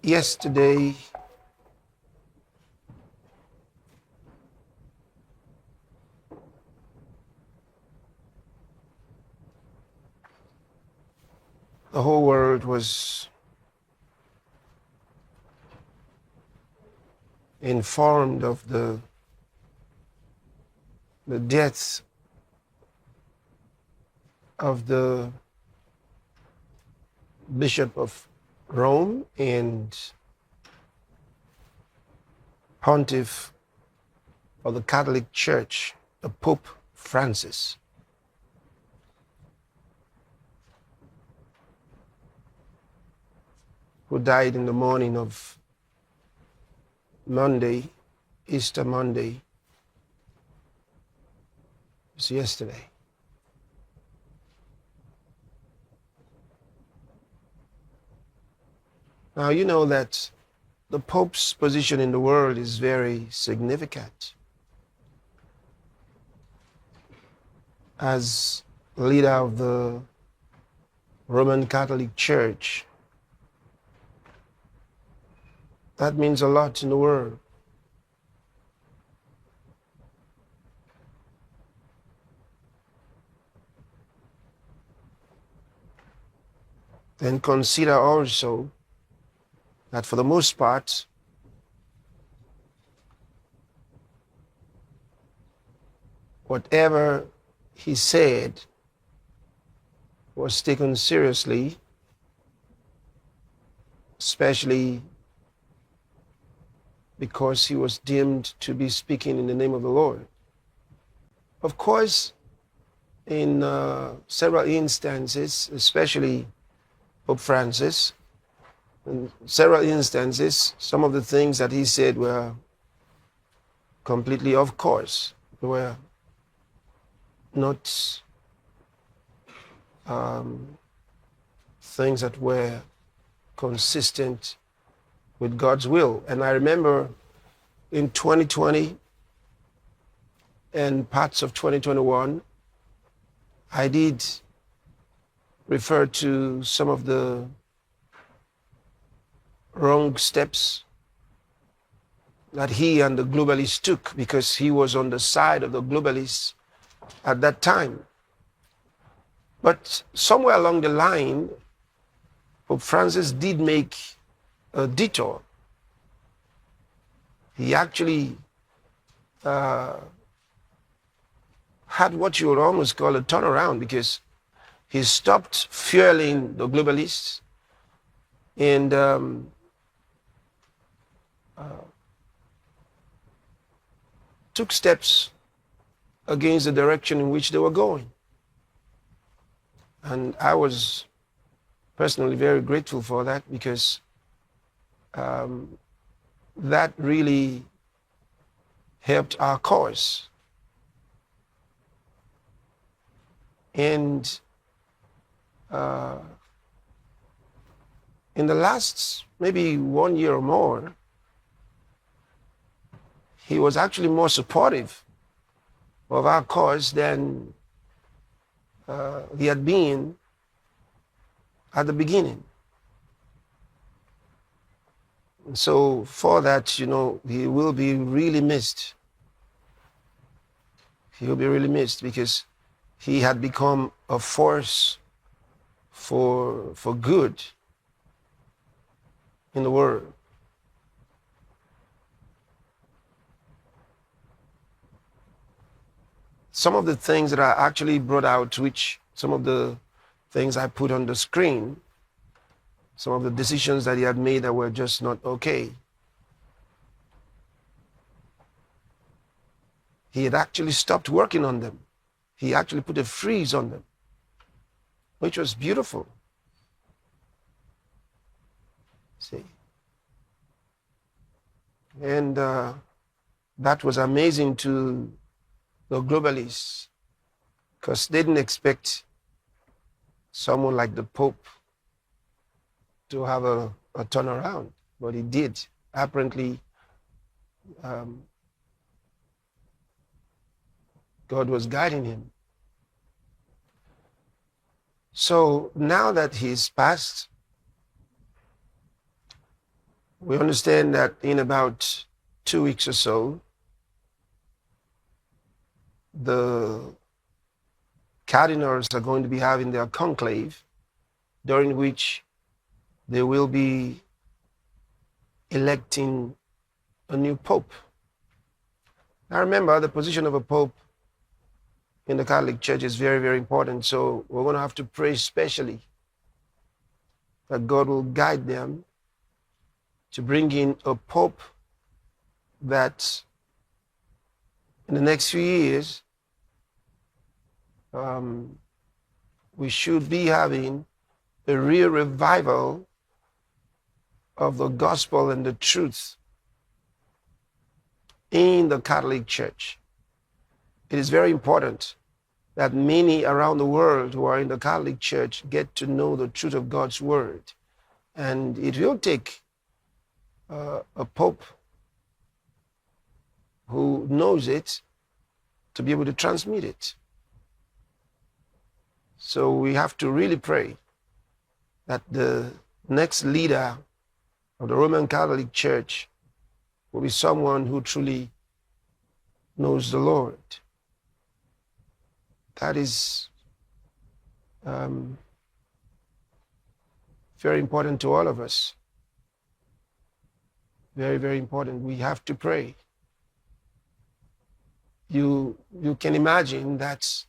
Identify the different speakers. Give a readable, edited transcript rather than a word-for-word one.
Speaker 1: Yesterday, the whole world was informed of the death of the Bishop of Rome and Pontiff of the Catholic Church, the Pope Francis. Who died in the morning of Monday, Easter Monday. It's yesterday. Now, you know that the Pope's position in the world is very significant. As leader of the Roman Catholic Church, that means a lot in the world. Then consider also that for the most part, whatever he said was taken seriously, especially because he was deemed to be speaking in the name of the Lord. Of course, in several instances, especially Pope Francis, in several instances, some of the things that he said were completely off course. They were not things that were consistent with God's will. And I remember in 2020 and parts of 2021, I did refer to some of the wrong steps that he and the globalists took, because he was on the side of the globalists at that time. But somewhere along the line, Pope Francis did make a detour. He actually had what you would almost call a turnaround, because he stopped fueling the globalists and took steps against the direction in which they were going. And I was personally very grateful for that, because that really helped our cause. And in the last maybe 1 year or more, he was actually more supportive of our cause than he had been at the beginning. So for that, he will be really missed. He will be really missed, because he had become a force for good in the world. Some of the things that I actually brought out, which some of the things I put on the screen, some of the decisions that he had made that were just not okay. He had actually stopped working on them. He actually put a freeze on them, which was beautiful. See? And that was amazing to the globalists, because they didn't expect someone like the Pope to have a turnaround, but he did. Apparently, God was guiding him. So now that he's passed, We understand that in about 2 weeks or so, the cardinals are going to be having their conclave, during which they will be electing a new pope. Now remember, the position of a pope in the Catholic Church is very, very important. So we're going to have to pray specially that God will guide them to bring in a pope that in the next few years, we should be having a real revival of the gospel and the truth in the Catholic Church. It is very important that many around the world who are in the Catholic Church get to know the truth of God's word. And it will take a pope who knows it to be able to transmit it. So we have to really pray that the next leader of the Roman Catholic Church will be someone who truly knows the Lord. That is very important to all of us. Very, very important. We have to pray. You can imagine that